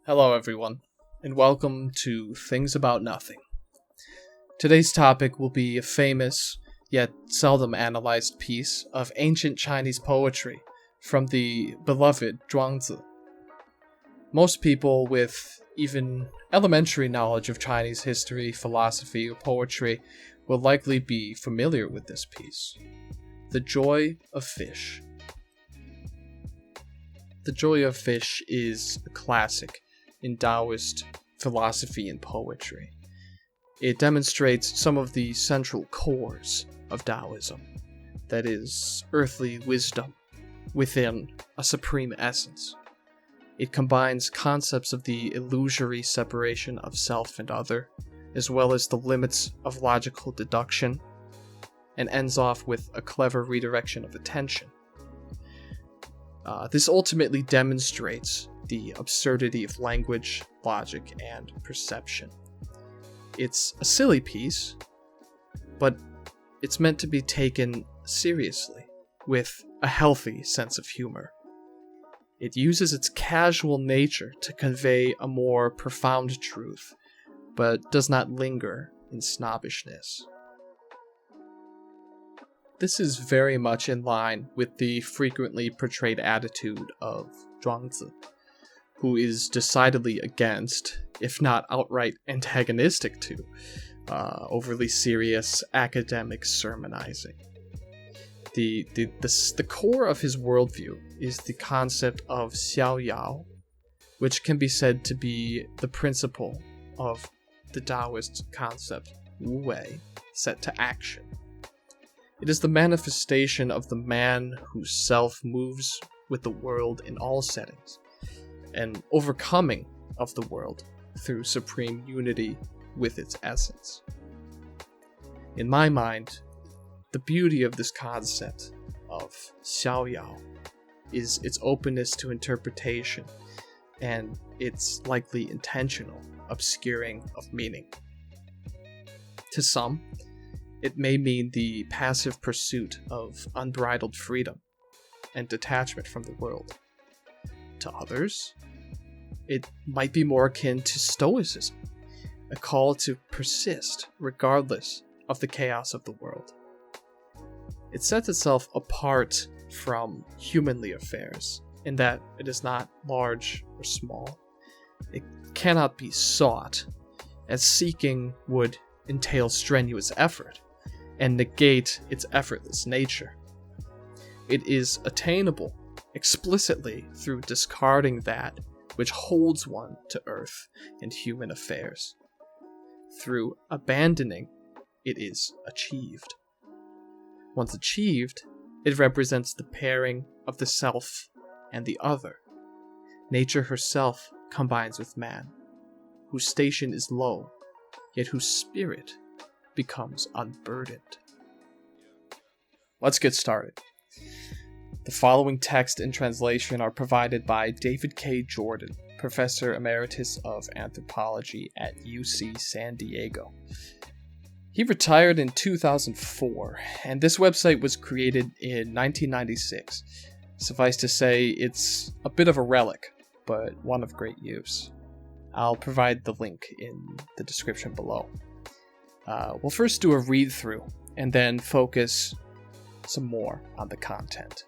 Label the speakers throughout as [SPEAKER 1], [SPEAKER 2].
[SPEAKER 1] Hello, everyone, and welcome to Things About Nothing. Today's topic will be a famous, yet seldom analyzed piece of ancient Chinese poetry from the beloved Zhuangzi. Most people with even elementary knowledge of Chinese history, philosophy, or poetry will likely be familiar with this piece. The Joy of Fish. The Joy of Fish is a classic in Taoist philosophy and poetry. It demonstrates some of the central cores of Taoism, that is, earthly wisdom within a supreme essence. It combines concepts of the illusory separation of self and other, as well as the limits of logical deduction, and ends off with a clever redirection of attention. This ultimately demonstrates the absurdity of language, logic, and perception. It's a silly piece, but it's meant to be taken seriously, with a healthy sense of humor. It uses its casual nature to convey a more profound truth, but does not linger in snobbishness. This is very much in line with the frequently portrayed attitude of Zhuangzi, who is decidedly against, if not outright antagonistic to, overly serious academic sermonizing. The core of his worldview is the concept of xiaoyao, which can be said to be the principle of the Taoist concept wu wei, set to action. It is the manifestation of the man whose self moves with the world in all settings, and overcoming of the world through supreme unity with its essence. In my mind, the beauty of this concept of xiaoyao is its openness to interpretation and its likely intentional obscuring of meaning. To some, it may mean the passive pursuit of unbridled freedom and detachment from the world. To others, it might be more akin to stoicism, a call to persist regardless of the chaos of the world. It sets itself apart from humanly affairs in that it is not large or small. It cannot be sought, as seeking would entail strenuous effort and negate its effortless nature. It is attainable explicitly through discarding that which holds one to earth and human affairs. Through abandoning, it is achieved. Once achieved, it represents the pairing of the self and the other. Nature herself combines with man, whose station is low, yet whose spirit becomes unburdened. Let's get started. The following text and translation are provided by David K. Jordan, Professor Emeritus of Anthropology at UC San Diego. He retired in 2004, and this website was created in 1996. Suffice to say, it's a bit of a relic, but one of great use. I'll provide the link in the description below. We'll first do a read-through, and then focus some more on the content.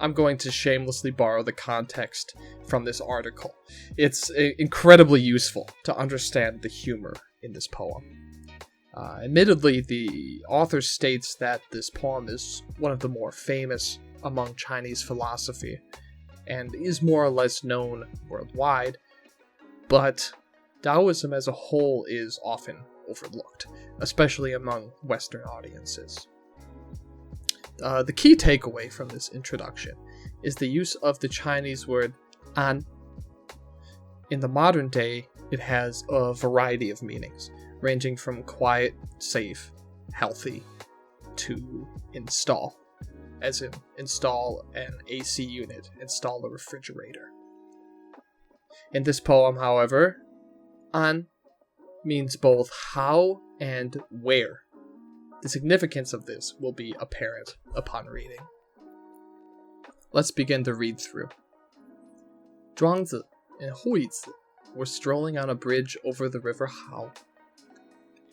[SPEAKER 1] I'm going to shamelessly borrow the context from this article. It's incredibly useful to understand the humor in this poem. Admittedly, the author states that this poem is one of the more famous among Chinese philosophy, and is more or less known worldwide, but Taoism as a whole is often overlooked, especially among Western audiences. The key takeaway from this introduction is the use of the Chinese word an. In the modern day, it has a variety of meanings, ranging from quiet, safe, healthy, to install, as in install an AC unit, install a refrigerator. In this poem, however, an means both how and where. The significance of this will be apparent upon reading. Let's begin the read-through. Zhuangzi and Huizi were strolling on a bridge over the river Hao.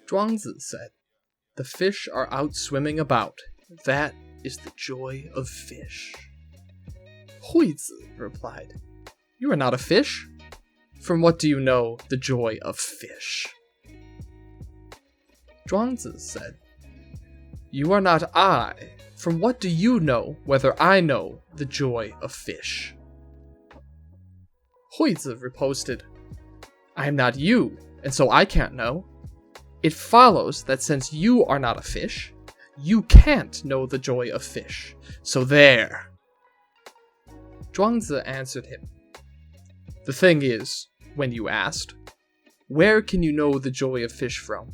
[SPEAKER 1] Zhuangzi said, "The fish are out swimming about. That is the joy of fish." Huizi replied, "You are not a fish. From what do you know the joy of fish?" Zhuangzi said, "You are not I. From what do you know whether I know the joy of fish?" Huizi riposted, "I am not you, and so I can't know. It follows that since you are not a fish, you can't know the joy of fish. So there." Zhuangzi answered him, "The thing is, when you asked, where can you know the joy of fish from?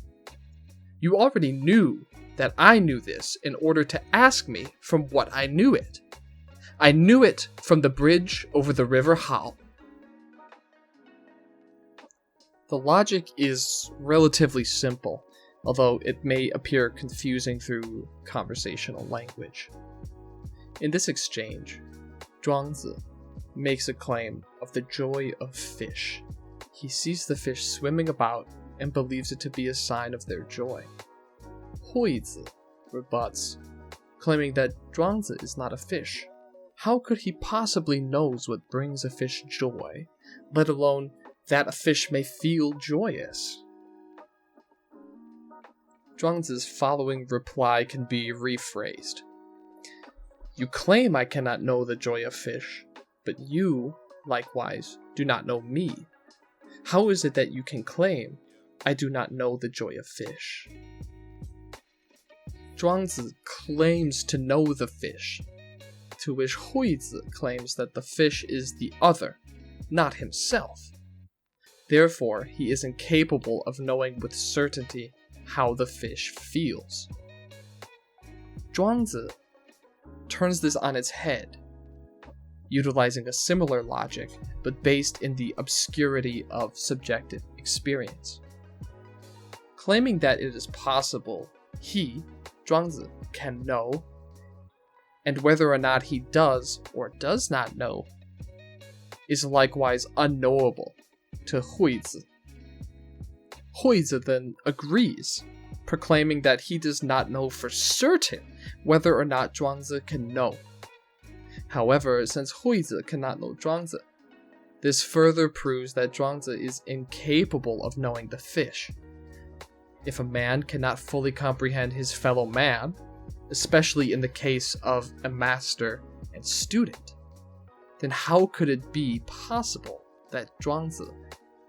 [SPEAKER 1] You already knew that I knew this in order to ask me from what I knew it. I knew it from the bridge over the river Hao." The logic is relatively simple, although it may appear confusing through conversational language. In this exchange, Zhuangzi makes a claim of the joy of fish. He sees the fish swimming about and believes it to be a sign of their joy. Huizi rebuts, claiming that Zhuangzi is not a fish. How could he possibly knows what brings a fish joy, let alone that a fish may feel joyous? Zhuangzi's following reply can be rephrased. "You claim I cannot know the joy of fish, but you, likewise, do not know me. How is it that you can claim I do not know the joy of fish?" Zhuangzi claims to know the fish, to which Huizi claims that the fish is the other, not himself. Therefore, he is incapable of knowing with certainty how the fish feels. Zhuangzi turns this on its head, utilizing a similar logic, but based in the obscurity of subjective experience. Claiming that it is possible he, Zhuangzi, can know, and whether or not he does or does not know, is likewise unknowable to Huizi. Huizi then agrees, proclaiming that he does not know for certain whether or not Zhuangzi can know. However, since Huizi cannot know Zhuangzi, this further proves that Zhuangzi is incapable of knowing the fish. If a man cannot fully comprehend his fellow man, especially in the case of a master and student, then how could it be possible that Zhuangzi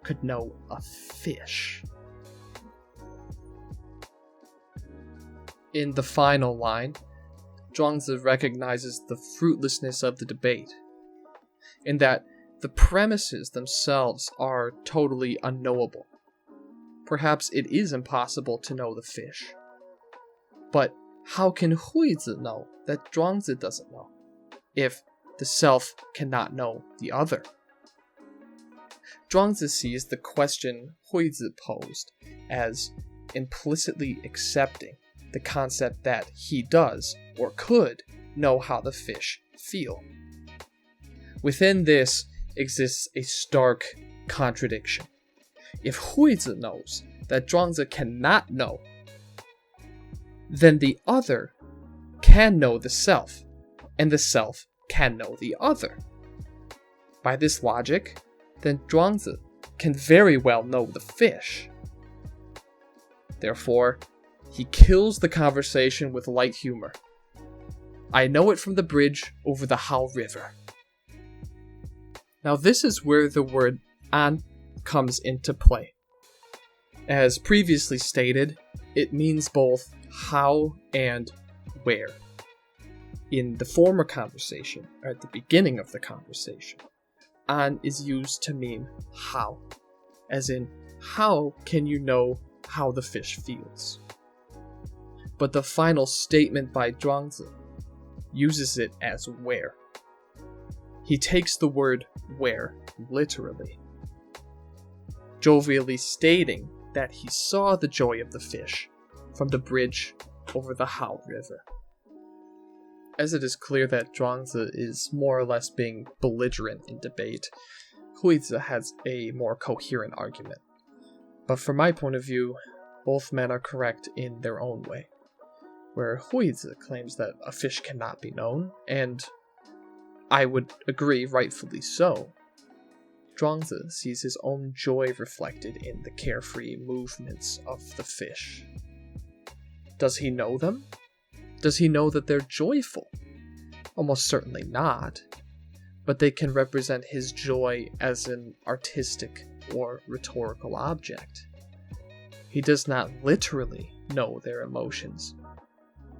[SPEAKER 1] could know a fish? In the final line, Zhuangzi recognizes the fruitlessness of the debate, in that the premises themselves are totally unknowable. Perhaps it is impossible to know the fish. But how can Huizi know that Zhuangzi doesn't know, if the self cannot know the other? Zhuangzi sees the question Huizi posed as implicitly accepting the concept that he does, or could, know how the fish feel. Within this exists a stark contradiction. If Huizi knows that Zhuangzi cannot know, then the other can know the self, and the self can know the other. By this logic, then Zhuangzi can very well know the fish. Therefore, he kills the conversation with light humor. "I know it from the bridge over the Hao River." Now this is where the word "an" comes into play. As previously stated, it means both how and where. In the former conversation, or at the beginning of the conversation, "an" is used to mean how, as in, how can you know how the fish feels? But the final statement by Zhuangzi uses it as where. He takes the word where literally, jovially stating that he saw the joy of the fish from the bridge over the Hao River. As it is clear that Zhuangzi is more or less being belligerent in debate, Huizi has a more coherent argument. But from my point of view, both men are correct in their own way. Where Huizi claims that a fish cannot be known, and I would agree, rightfully so, Zhuangzi sees his own joy reflected in the carefree movements of the fish. Does he know them? Does he know that they're joyful? Almost certainly not. But they can represent his joy as an artistic or rhetorical object. He does not literally know their emotions,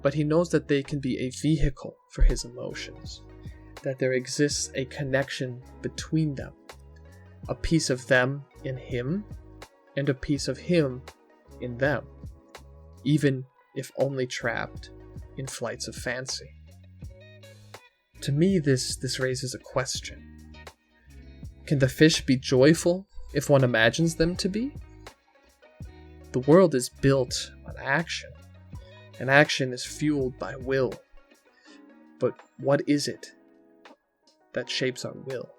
[SPEAKER 1] but he knows that they can be a vehicle for his emotions, that there exists a connection between them, a piece of them in him, and a piece of him in them, even if only trapped in flights of fancy. To me, this raises a question. Can the fish be joyful if one imagines them to be? The world is built on action, and action is fueled by will. But what is it that shapes our will?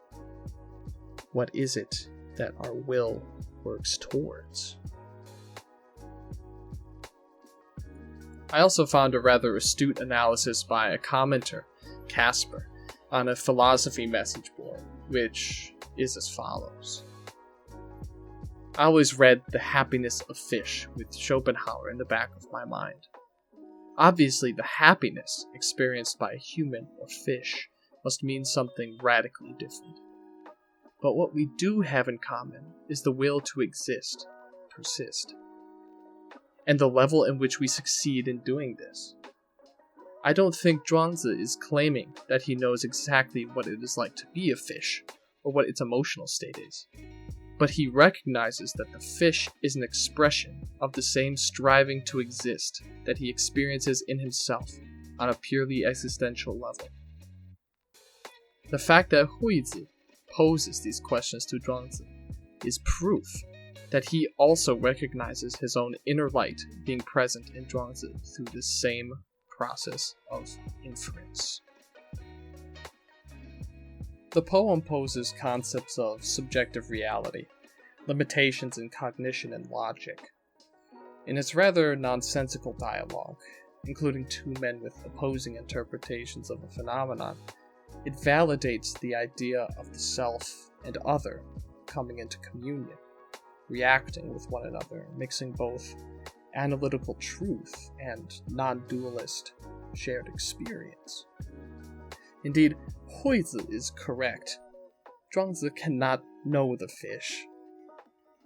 [SPEAKER 1] What is it that our will works towards? I also found a rather astute analysis by a commenter, Casper, on a philosophy message board, which is as follows. I always read The Happiness of Fish with Schopenhauer in the back of my mind. Obviously, the happiness experienced by a human or fish must mean something radically different. But what we do have in common is the will to exist, persist, and the level in which we succeed in doing this. I don't think Zhuangzi is claiming that he knows exactly what it is like to be a fish, or what its emotional state is. But he recognizes that the fish is an expression of the same striving to exist that he experiences in himself on a purely existential level. The fact that Huizi poses these questions to Zhuangzi is proof that he also recognizes his own inner light being present in Zhuangzi through the same process of inference. The poem poses concepts of subjective reality, limitations in cognition and logic. In its rather nonsensical dialogue, including two men with opposing interpretations of a phenomenon, it validates the idea of the self and other coming into communion, reacting with one another, mixing both analytical truth and non-dualist shared experience. Indeed, Huizi is correct. Zhuangzi cannot know the fish.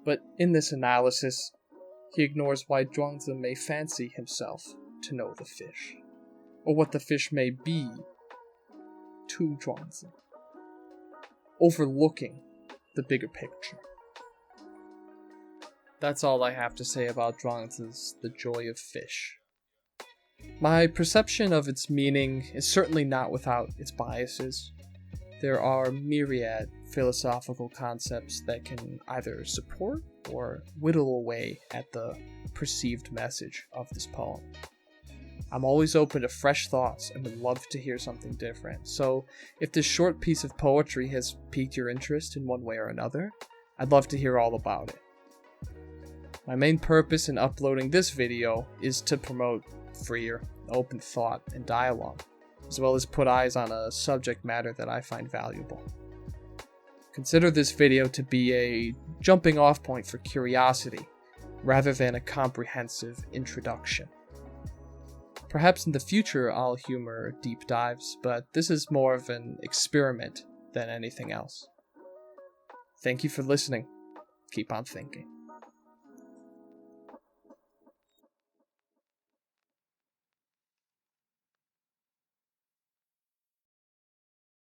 [SPEAKER 1] But in this analysis, he ignores why Zhuangzi may fancy himself to know the fish, or what the fish may be to Zhuangzi, overlooking the bigger picture. That's all I have to say about Zhuangzi's The Joy of Fish. My perception of its meaning is certainly not without its biases. There are myriad philosophical concepts that can either support or whittle away at the perceived message of this poem. I'm always open to fresh thoughts and would love to hear something different, so if this short piece of poetry has piqued your interest in one way or another, I'd love to hear all about it. My main purpose in uploading this video is to promote freer, open thought and dialogue, as well as put eyes on a subject matter that I find valuable. Consider this video to be a jumping off point for curiosity, rather than a comprehensive introduction. Perhaps in the future I'll humor deep dives, but this is more of an experiment than anything else. Thank you for listening. Keep on thinking.